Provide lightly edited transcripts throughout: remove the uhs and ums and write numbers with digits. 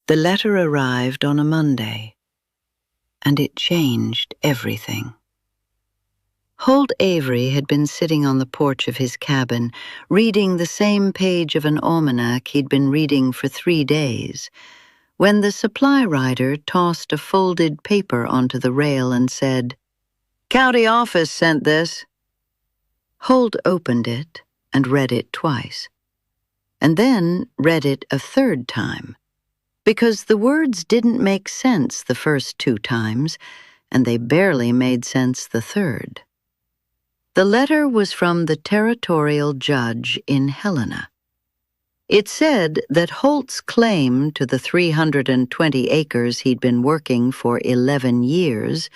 The letter arrived on a Monday, and it changed everything. Holt Avery had been sitting on the porch of his cabin, reading the same page of an almanac he'd been reading for 3 days, when the supply rider tossed a folded paper onto the rail and said, "County office sent this." Holt opened it and read it twice, and then read it a 3rd time, because the words didn't make sense the first 2 times, and they barely made sense the 3rd. The letter was from the territorial judge in Helena. It said that Holt's claim to the 320 acres he'd been working for 11 years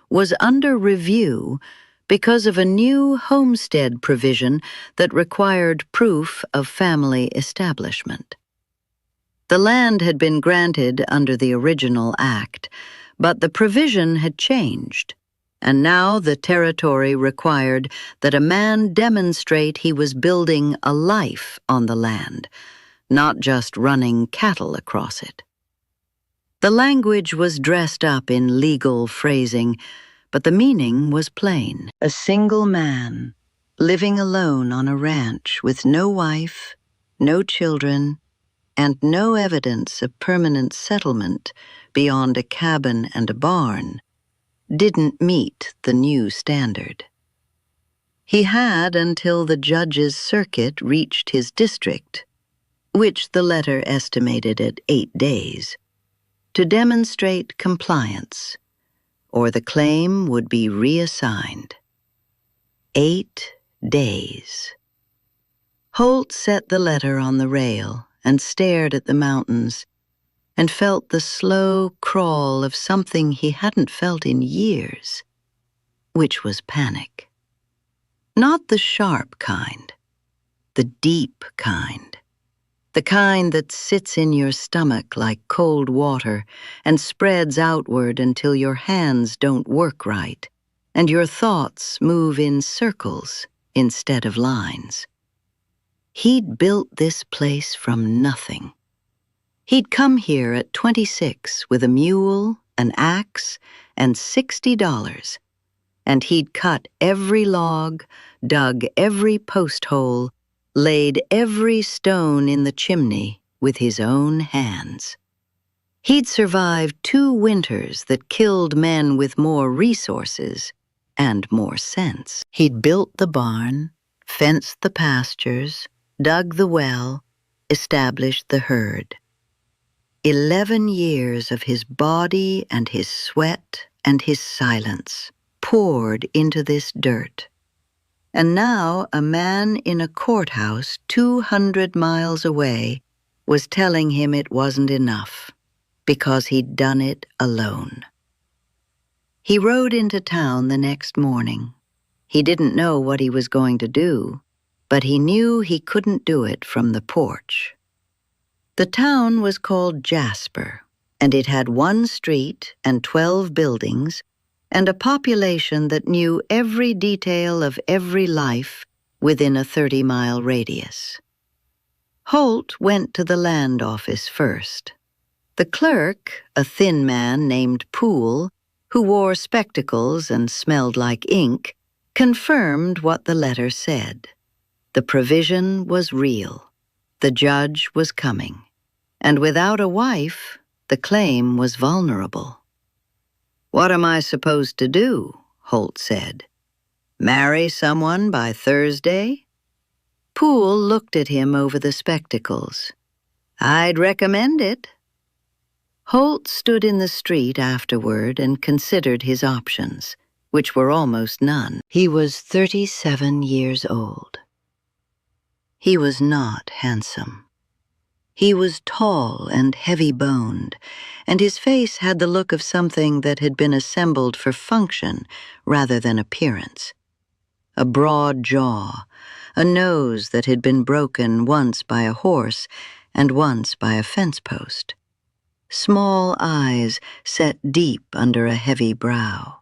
was under review because of a new homestead provision that required proof of family establishment. The land had been granted under the original act, but the provision had changed, and now the territory required that a man demonstrate he was building a life on the land, not just running cattle across it. The language was dressed up in legal phrasing, but the meaning was plain. A single man, living alone on a ranch with no wife, no children, and no evidence of permanent settlement beyond a cabin and a barn, didn't meet the new standard. He had until the judge's circuit reached his district, which the letter estimated at 8 days, to demonstrate compliance, or the claim would be reassigned. 8 days. Holt set the letter on the rail and stared at the mountains, and felt the slow crawl of something he hadn't felt in years, which was panic. Not the sharp kind, the deep kind. The kind that sits in your stomach like cold water and spreads outward until your hands don't work right, and your thoughts move in circles instead of lines. He'd built this place from nothing. He'd come here at 26 with a mule, an axe, and $60, and he'd cut every log, dug every post hole, laid every stone in the chimney with his own hands. He'd survived 2 winters that killed men with more resources and more sense. He'd built the barn, fenced the pastures, dug the well, established the herd. 11 years of his body and his sweat and his silence poured into this dirt. And now a man in a courthouse 200 miles away was telling him it wasn't enough, because he'd done it alone. He rode into town the next morning. He didn't know what he was going to do, but he knew he couldn't do it from the porch. The town was called Jasper, and it had 1 street and 12 buildings, and a population that knew every detail of every life within a 30-mile radius. Holt went to the land office first. The clerk, a thin man named Poole, who wore spectacles and smelled like ink, confirmed what the letter said. The provision was real. The judge was coming. And without a wife, the claim was vulnerable. "What am I supposed to do?" Holt said. "Marry someone by Thursday?" Poole looked at him over the spectacles. "I'd recommend it." Holt stood in the street afterward and considered his options, which were almost none. He was 37 years old. He was not handsome. He was tall and heavy-boned, and his face had the look of something that had been assembled for function rather than appearance. A broad jaw, a nose that had been broken once by a horse and once by a fence post. Small eyes set deep under a heavy brow.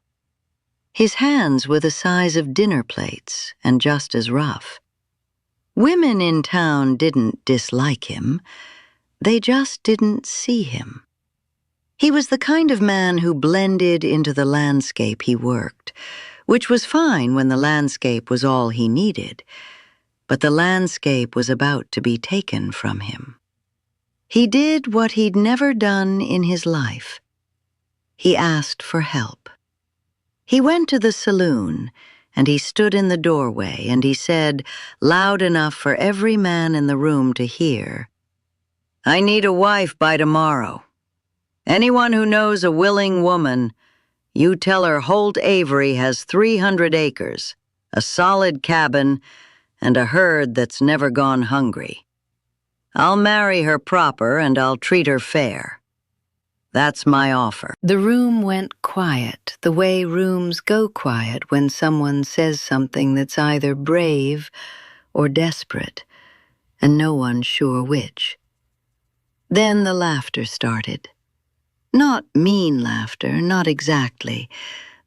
His hands were the size of dinner plates and just as rough. Women in town didn't dislike him. They just didn't see him. He was the kind of man who blended into the landscape he worked, which was fine when the landscape was all he needed, but the landscape was about to be taken from him. He did what he'd never done in his life. He asked for help. He went to the saloon, and he stood in the doorway, and he said, loud enough for every man in the room to hear, "I need a wife by tomorrow. Anyone who knows a willing woman, you tell her Holt Avery has 300 acres, a solid cabin, and a herd that's never gone hungry. I'll marry her proper and I'll treat her fair. That's my offer." The room went quiet, the way rooms go quiet when someone says something that's either brave or desperate, and no one's sure which. Then the laughter started. Not mean laughter, not exactly.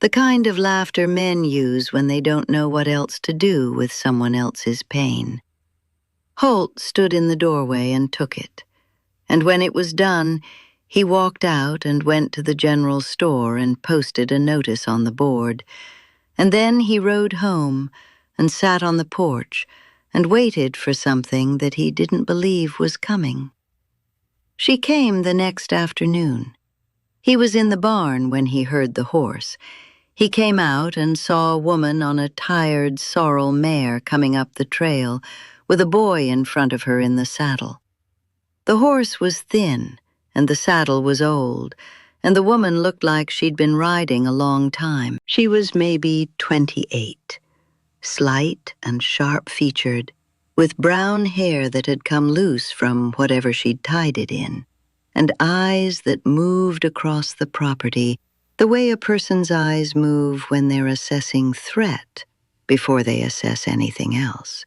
The kind of laughter men use when they don't know what else to do with someone else's pain. Holt stood in the doorway and took it. And when it was done, he walked out and went to the general store and posted a notice on the board. And then he rode home and sat on the porch and waited for something that he didn't believe was coming. She came the next afternoon. He was in the barn when he heard the horse. He came out and saw a woman on a tired sorrel mare coming up the trail, with a boy in front of her in the saddle. The horse was thin, and the saddle was old, and the woman looked like she'd been riding a long time. She was maybe 28, slight and sharp-featured, with brown hair that had come loose from whatever she'd tied it in, and eyes that moved across the property the way a person's eyes move when they're assessing threat before they assess anything else.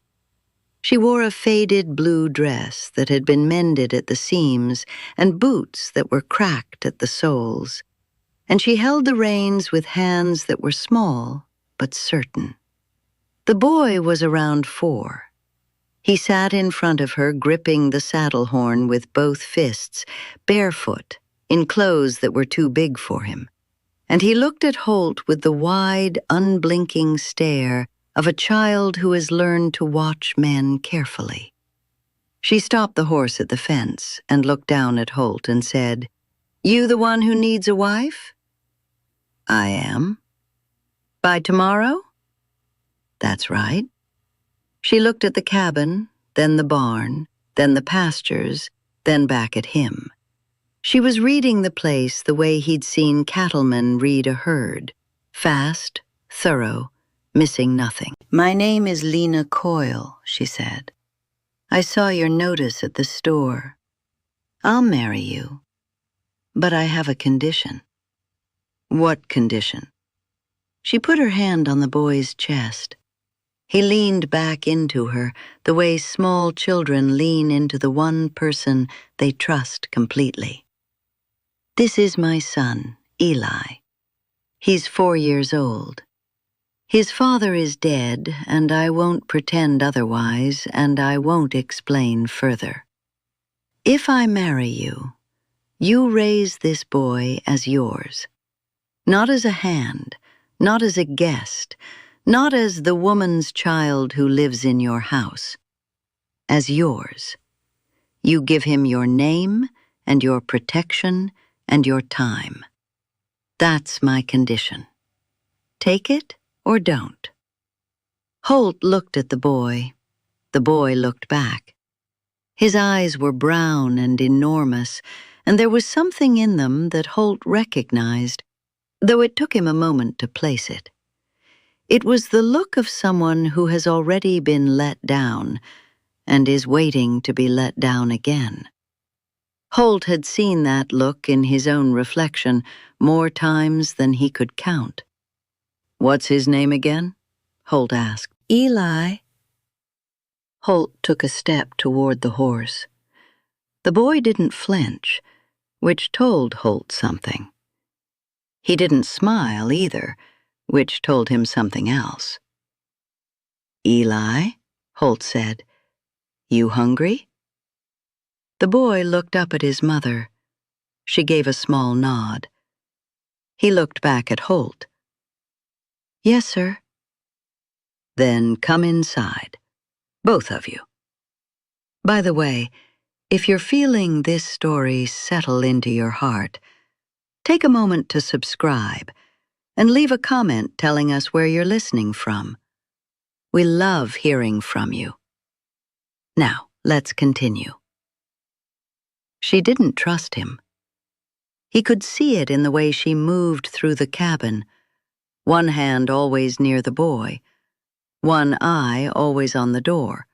She wore a faded blue dress that had been mended at the seams and boots that were cracked at the soles, and she held the reins with hands that were small but certain. The boy was around 4. He sat in front of her, gripping the saddle horn with both fists, barefoot, in clothes that were too big for him. And he looked at Holt with the wide, unblinking stare of a child who has learned to watch men carefully. She stopped the horse at the fence and looked down at Holt and said, "You the one who needs a wife?" "I am." "By tomorrow?" "That's right." She looked at the cabin, then the barn, then the pastures, then back at him. She was reading the place the way he'd seen cattlemen read a herd, fast, thorough, missing nothing. "My name is Lena Coyle," she said. "I saw your notice at the store. I'll marry you, but I have a condition." "What condition?" She put her hand on the boy's chest. He leaned back into her the way small children lean into the one person they trust completely. "This is my son, Eli. He's 4 years old. His father is dead, and I won't pretend otherwise, and I won't explain further. If I marry you, you raise this boy as yours. Not as a hand, not as a guest, not as the woman's child who lives in your house. As yours. You give him your name and your protection and your time. That's my condition. Take it or don't." Holt looked at the boy. The boy looked back. His eyes were brown and enormous, and there was something in them that Holt recognized, though it took him a moment to place it. It was the look of someone who has already been let down and is waiting to be let down again. Holt had seen that look in his own reflection more times than he could count. "What's his name again?" Holt asked. "Eli." Holt took a step toward the horse. The boy didn't flinch, which told Holt something. He didn't smile either, which told him something else. "Eli," Holt said, "you hungry?" The boy looked up at his mother. She gave a small nod. He looked back at Holt. "Yes, sir." "Then come inside, both of you. By the way, if you're feeling this story settle into your heart, take a moment to subscribe and leave a comment telling us where you're listening from. We love hearing from you. Now, let's continue. She didn't trust him. He could see it in the way she moved through the cabin, one hand always near the boy, one eye always on the door,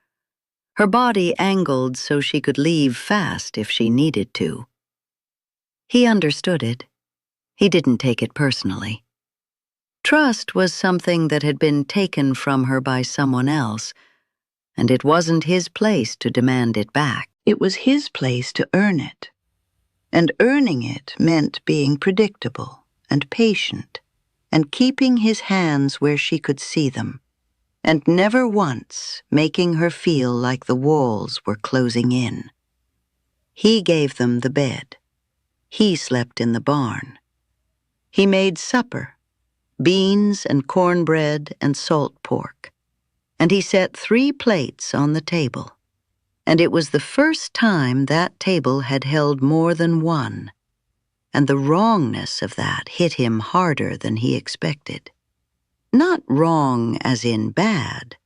her body angled so she could leave fast if she needed to. He understood it. He didn't take it personally. Trust was something that had been taken from her by someone else, and it wasn't his place to demand it back. It was his place to earn it. And earning it meant being predictable and patient and keeping his hands where she could see them, and never once making her feel like the walls were closing in. He gave them the bed. He slept in the barn. He made supper, beans and cornbread and salt pork, and he set 3 plates on the table. And it was the first time that table had held more than one, and the wrongness of that hit him harder than he expected. Not wrong as in bad,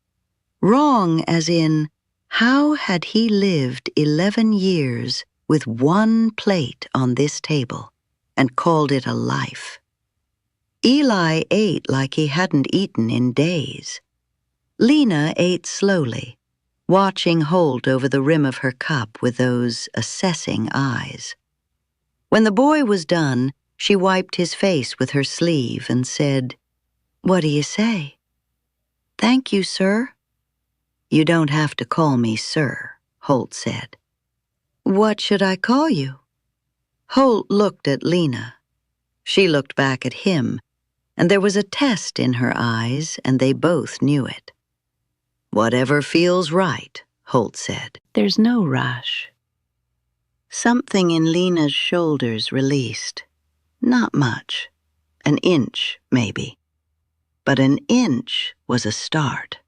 wrong as in how had he lived 11 years with 1 plate on this table and called it a life? Eli ate like he hadn't eaten in days. Lena ate slowly, watching Holt over the rim of her cup with those assessing eyes. When the boy was done, she wiped his face with her sleeve and said, "What do you say?" "Thank you, sir." "You don't have to call me sir," Holt said. "What should I call you?" Holt looked at Lena. She looked back at him, and there was a test in her eyes, and they both knew it. "Whatever feels right," Holt said. "There's no rush." Something in Lena's shoulders released. Not much. An inch, maybe. But an inch was a start.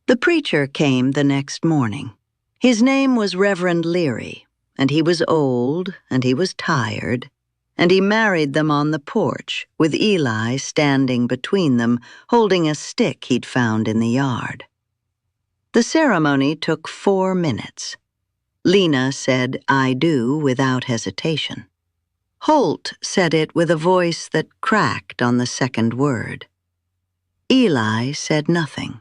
The preacher came the next morning. His name was Reverend Leary, and he was old, and he was tired, and he married them on the porch, with Eli standing between them, holding a stick he'd found in the yard. The ceremony took 4 minutes. Lena said, "I do," without hesitation. Holt said it with a voice that cracked on the second word. Eli said nothing.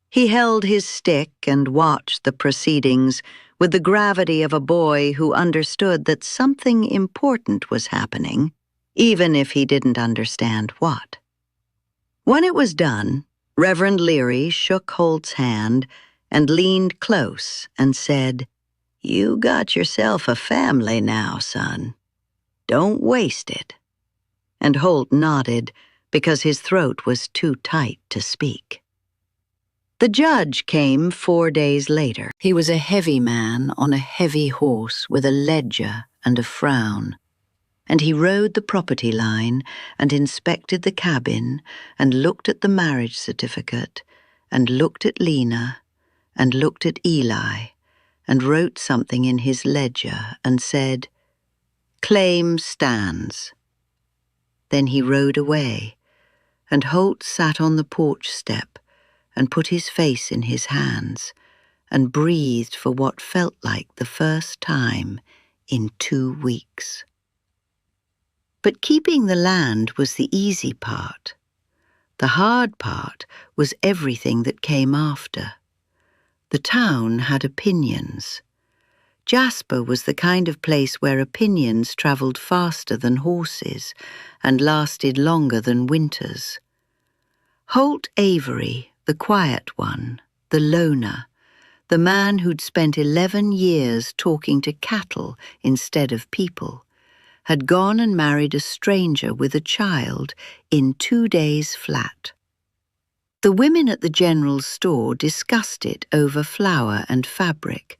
He held his stick and watched the proceedings with the gravity of a boy who understood that something important was happening, even if he didn't understand what. When it was done, Reverend Leary shook Holt's hand and leaned close and said, "You got yourself a family now, son. Don't waste it." And Holt nodded because his throat was too tight to speak. The judge came 4 days later. He was a heavy man on a heavy horse with a ledger and a frown, and he rode the property line and inspected the cabin and looked at the marriage certificate and looked at Lena and looked at Eli and wrote something in his ledger and said, "Claim stands." Then he rode away, and Holt sat on the porch step and put his face in his hands and breathed for what felt like the first time in 2 weeks. But keeping the land was the easy part. The hard part was everything that came after. The town had opinions. Jasper was the kind of place where opinions traveled faster than horses and lasted longer than winters. Holt Avery, the quiet one, the loner, the man who'd spent 11 years talking to cattle instead of people, had gone and married a stranger with a child in 2 days flat. The women at the general store discussed it over flour and fabric,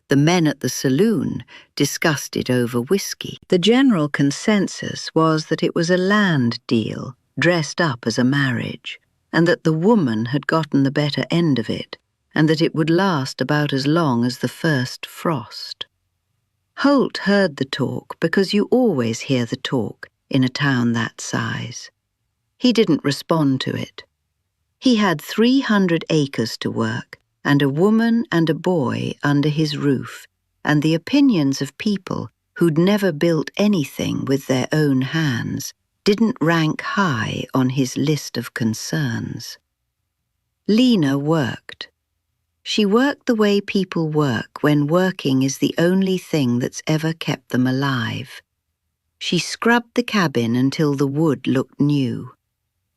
The men at the saloon discussed it over whiskey. The general consensus was that it was a land deal dressed up as a marriage, and that the woman had gotten the better end of it, and that it would last about as long as the first frost. Holt heard the talk because you always hear the talk in a town that size. He didn't respond to it. He had 300 acres to work, and a woman and a boy under his roof, and the opinions of people who'd never built anything with their own hands didn't rank high on his list of concerns. Lena worked. She worked the way people work when working is the only thing that's ever kept them alive. She scrubbed the cabin until the wood looked new.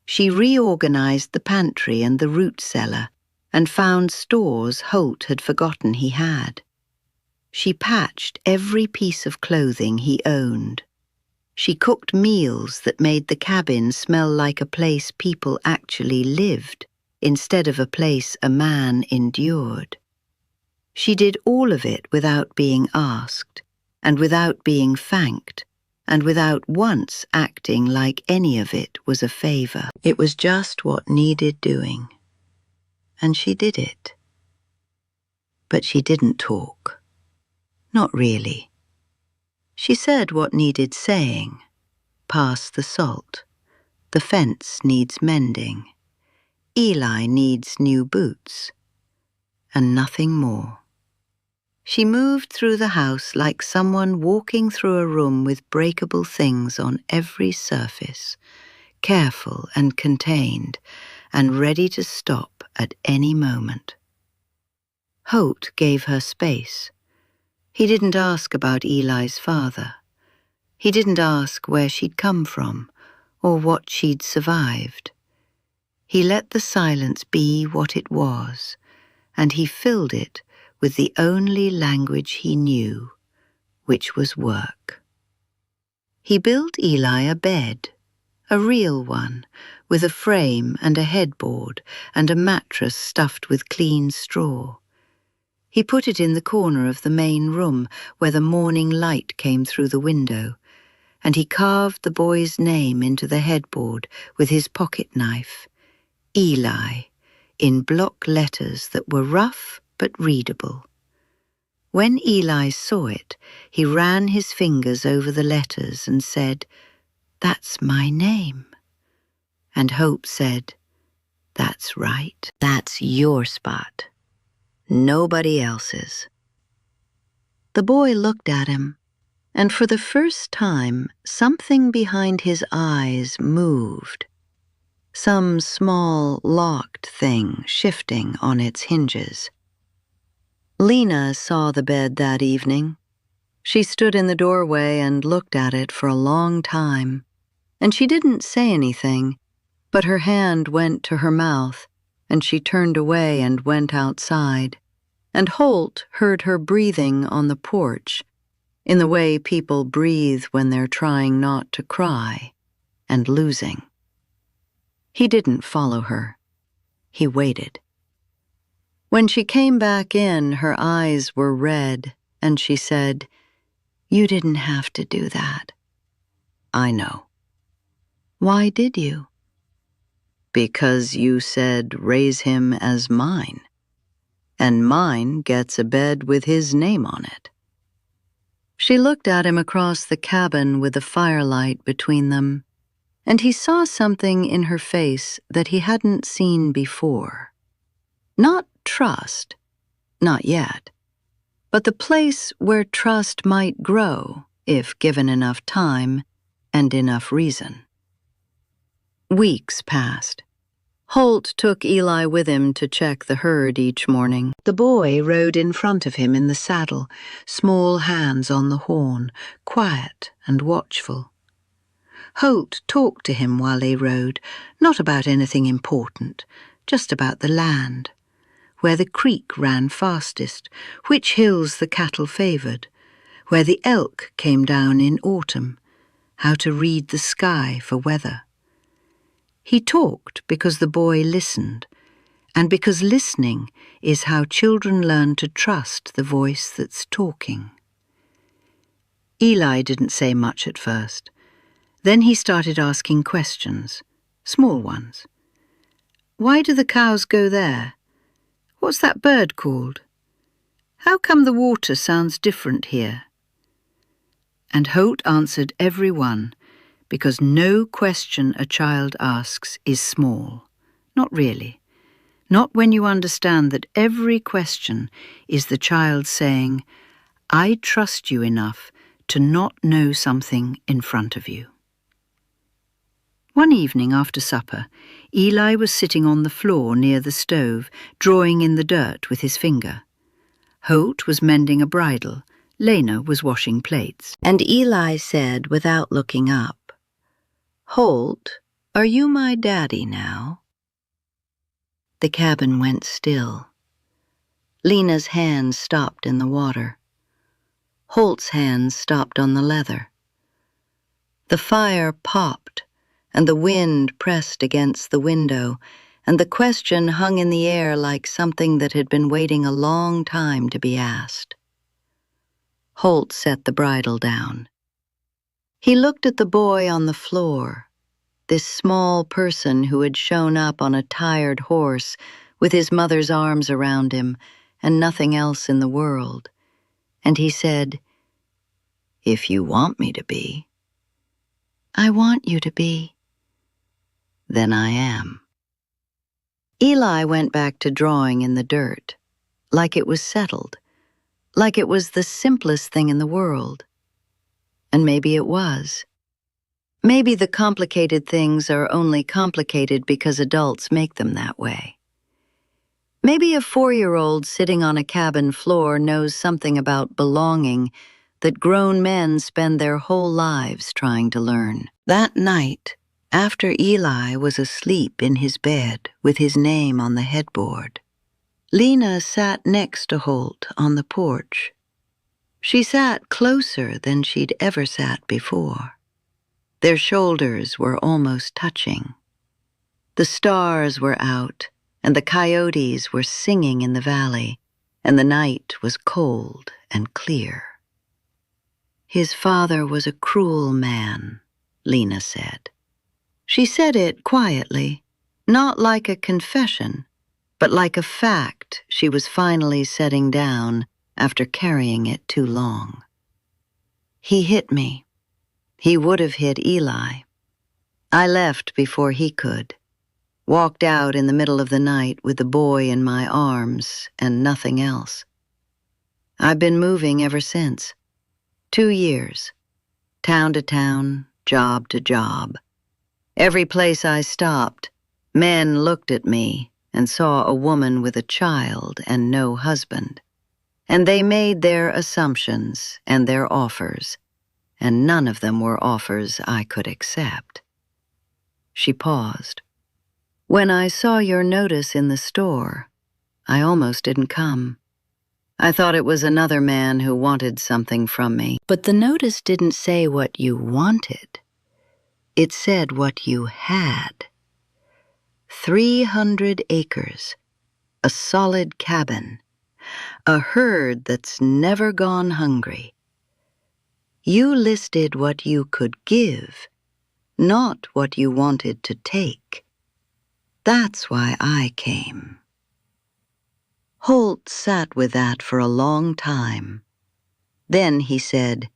She reorganized the pantry and the root cellar and found stores Holt had forgotten he had. She patched every piece of clothing he owned. She cooked meals that made the cabin smell like a place people actually lived, instead of a place a man endured. She did all of it without being asked, and without being thanked, and without once acting like any of it was a favor. It was just what needed doing. And she did it. But she didn't talk. Not really. She said what needed saying. Pass the salt. The fence needs mending. Eli needs new boots. And nothing more. She moved through the house like someone walking through a room with breakable things on every surface, careful and contained, and ready to stop at any moment. Holt gave her space. He didn't ask about Eli's father. He didn't ask where she'd come from or what she'd survived. He let the silence be what it was, and he filled it with the only language he knew, which was work. He built Eli a bed, a real one, with a frame and a headboard and a mattress stuffed with clean straw. He put it in the corner of the main room where the morning light came through the window, and he carved the boy's name into the headboard with his pocket knife, Eli, in block letters that were rough but readable. When Eli saw it, he ran his fingers over the letters and said, "That's my name." And Hope said, "That's right. That's your spot. Nobody else's." The boy looked at him, and for the first time, something behind his eyes moved. Some small, locked thing shifting on its hinges. Lena saw the bed that evening. She stood in the doorway and looked at it for a long time, and she didn't say anything, but her hand went to her mouth, and she turned away and went outside, and Holt heard her breathing on the porch, in the way people breathe when they're trying not to cry, and losing. He didn't follow her. He waited. When she came back in, her eyes were red, and she said, "You didn't have to do that." "I know." "Why did you?" "Because you said raise him as mine, and mine gets a bed with his name on it." She looked at him across the cabin with the firelight between them, and he saw something in her face that he hadn't seen before. Not trust, not yet, but the place where trust might grow if given enough time and enough reason. Weeks passed. Holt took Eli with him to check the herd each morning. The boy rode in front of him in the saddle, small hands on the horn, quiet and watchful. Holt talked to him while they rode, not about anything important, just about the land, where the creek ran fastest, which hills the cattle favored, where the elk came down in autumn, how to read the sky for weather. He talked because the boy listened, and because listening is how children learn to trust the voice that's talking. Eli didn't say much at first. Then he started asking questions, small ones. Why do the cows go there? What's that bird called? How come the water sounds different here? And Holt answered every one, because no question a child asks is small. Not really. Not when you understand that every question is the child saying, I trust you enough to not know something in front of you. One evening after supper, Eli was sitting on the floor near the stove, drawing in the dirt with his finger. Holt was mending a bridle. Lena was washing plates. And Eli said, without looking up, Holt, are you my daddy now? The cabin went still. Lena's hands stopped in the water. Holt's hands stopped on the leather. The fire popped, and the wind pressed against the window, and the question hung in the air like something that had been waiting a long time to be asked. Holt set the bridle down. He looked at the boy on the floor, this small person who had shown up on a tired horse with his mother's arms around him and nothing else in the world, and he said, If you want me to be. I want you to be. Then I am. Eli went back to drawing in the dirt, like it was settled, like it was the simplest thing in the world. And maybe it was. Maybe the complicated things are only complicated because adults make them that way. Maybe a 4-year-old sitting on a cabin floor knows something about belonging that grown men spend their whole lives trying to learn. That night, after Eli was asleep in his bed with his name on the headboard, Lena sat next to Holt on the porch. She sat closer than she'd ever sat before. Their shoulders were almost touching. The stars were out, and the coyotes were singing in the valley, and the night was cold and clear. His father was a cruel man, Lena said. She said it quietly, not like a confession, but like a fact she was finally setting down after carrying it too long. He hit me. He would have hit Eli. I left before he could, walked out in the middle of the night with the boy in my arms and nothing else. I've been moving ever since. 2 years. Town to town, job to job. Every place I stopped, men looked at me and saw a woman with a child and no husband. And they made their assumptions and their offers, and none of them were offers I could accept. She paused. When I saw your notice in the store, I almost didn't come. I thought it was another man who wanted something from me. But the notice didn't say what you wanted. It said what you had. 300 acres, a solid cabin, a herd that's never gone hungry. You listed what you could give, not what you wanted to take. That's why I came. Holt sat with that for a long time. Then he said,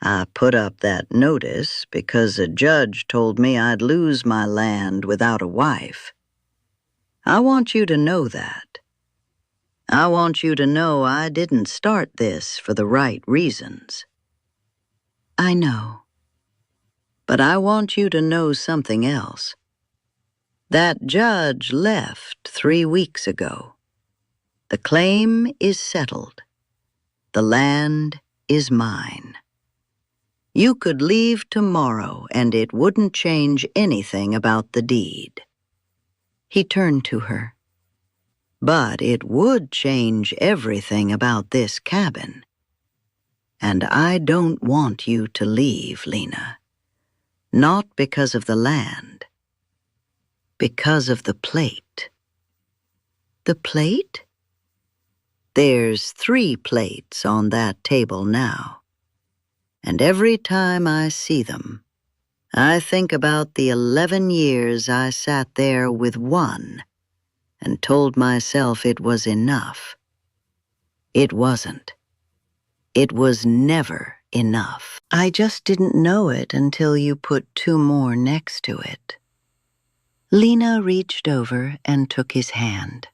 I put up that notice because a judge told me I'd lose my land without a wife. I want you to know that. I want you to know I didn't start this for the right reasons. I know. But I want you to know something else. That judge left 3 weeks ago. The claim is settled. The land is mine. You could leave tomorrow and it wouldn't change anything about the deed. He turned to her. But it would change everything about this cabin. And I don't want you to leave, Lena. Not because of the land. Because of the plate. The plate? There's 3 plates on that table now. And every time I see them, I think about the 11 years I sat there with one and told myself it was enough. It wasn't. It was never enough. I just didn't know it until you put 2 more next to it. Lena reached over and took his hand.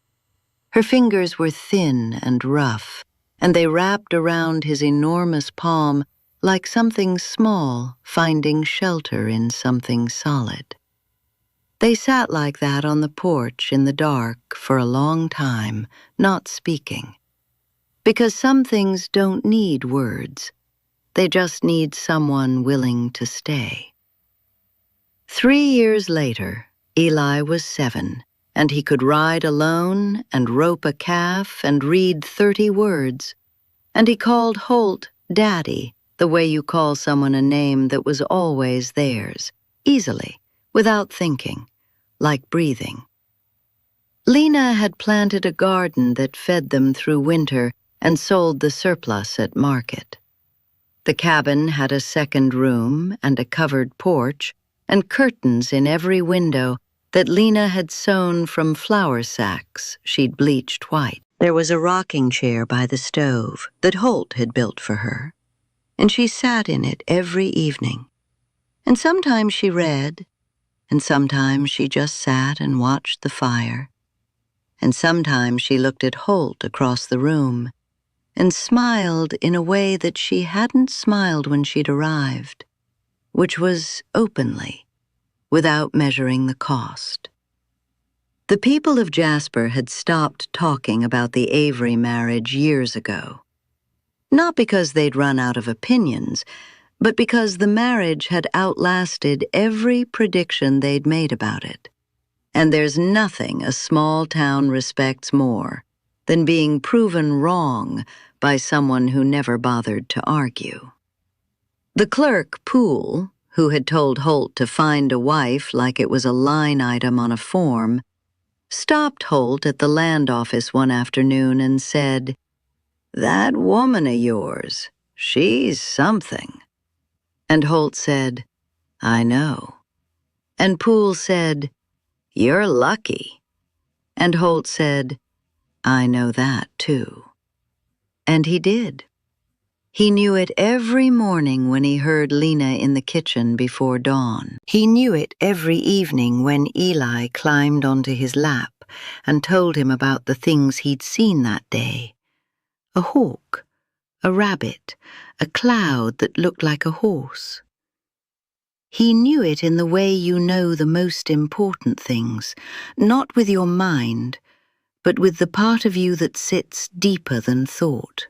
Her fingers were thin and rough, and they wrapped around his enormous palm like something small finding shelter in something solid. They sat like that on the porch in the dark for a long time, not speaking. Because some things don't need words. They just need someone willing to stay. 3 years later, Eli was 7, and he could ride alone and rope a calf and read 30 words. And he called Holt Daddy, the way you call someone a name that was always theirs, easily, without thinking, like breathing. Lena had planted a garden that fed them through winter and sold the surplus at market. The cabin had a 2nd room and a covered porch and curtains in every window that Lena had sewn from flour sacks she'd bleached white. There was a rocking chair by the stove that Holt had built for her, and she sat in it every evening. And sometimes she read, and sometimes she just sat and watched the fire, and sometimes she looked at Holt across the room and smiled in a way that she hadn't smiled when she'd arrived, which was openly, without measuring the cost. The people of Jasper had stopped talking about the Avery marriage years ago. Not because they'd run out of opinions, but because the marriage had outlasted every prediction they'd made about it. And there's nothing a small town respects more than being proven wrong by someone who never bothered to argue. The clerk, Poole, who had told Holt to find a wife like it was a line item on a form, stopped Holt at the land office one afternoon and said, "That woman of yours, she's something." And Holt said, "I know." And Poole said, "You're lucky." And Holt said, "I know that too." And he did. He knew it every morning when he heard Lena in the kitchen before dawn. He knew it every evening when Eli climbed onto his lap and told him about the things he'd seen that day. A hawk, a rabbit, a cloud that looked like a horse. He knew it in the way you know the most important things, not with your mind, but with the part of you that sits deeper than thought.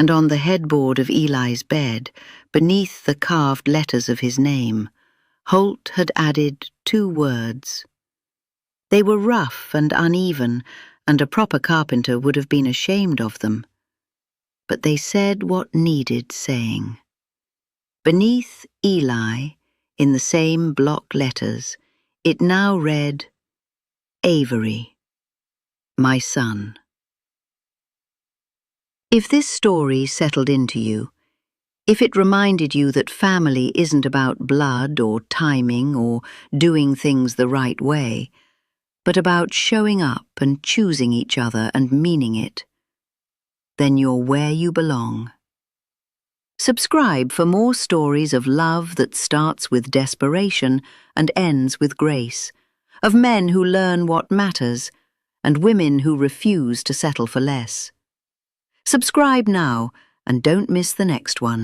And on the headboard of Eli's bed, beneath the carved letters of his name, Holt had added 2 words. They were rough and uneven, and a proper carpenter would have been ashamed of them. But they said what needed saying. Beneath Eli, in the same block letters, it now read, "Avery, my son." If this story settled into you, if it reminded you that family isn't about blood or timing or doing things the right way, but about showing up and choosing each other and meaning it, then you're where you belong. Subscribe for more stories of love that starts with desperation and ends with grace, of men who learn what matters and women who refuse to settle for less. Subscribe now and don't miss the next one.